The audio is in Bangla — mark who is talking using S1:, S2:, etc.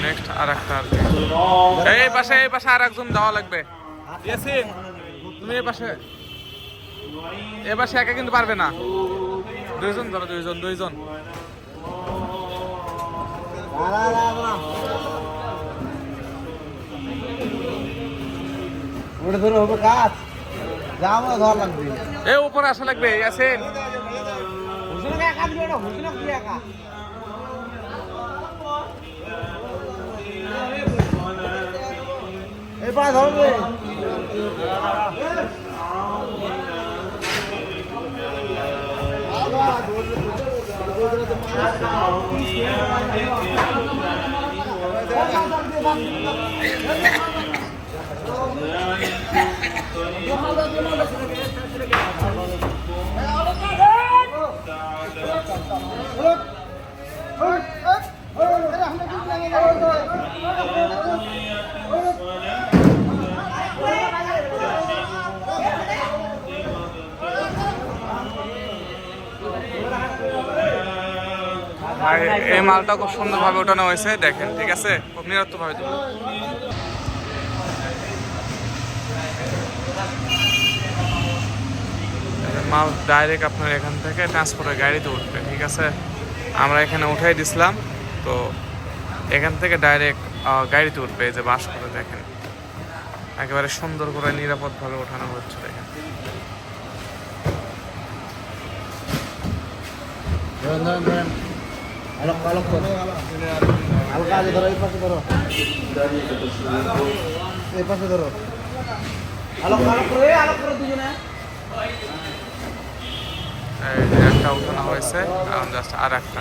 S1: নেক্সট আর একটা আর কি। এই পাশে আর একজন দেওয়া লাগবে। ইয়াসিন তুমি এই পাশে একা কিন্তু পারবে না, দুইজন ধরো, দুইজন।
S2: ওটা ধরে হবে কাজ, যা আমরা ধর লাগবে।
S1: এ উপরে আসা লাগবে ইয়াসিন।
S2: হুসেনকে একা দিবে না, হুসেনকে দিবে একা। এই পা ধরবে।
S1: আর এই মালটা খুব সুন্দরভাবে ওঠানো হয়েছে, দেখেন, ঠিক আছে, খুব নিরত্তভাবে। মাল ডাইরেক্ট আপনার এখান থেকে ট্রান্সপোর্টের গাড়িতে উঠবে, ঠিক আছে। আমরা এখানে উঠাই দিছিলাম, তো এখান থেকে ডাইরেক্ট গাড়িতে উঠবে। এই যে বাস করে দেখেন, একেবারে সুন্দর করে নিরাপদভাবে ওঠানো হচ্ছে, দেখেন।
S2: এই পাশে ধরো,
S1: একটা উঠানো হয়েছে, আর জাস্ট আর একটা।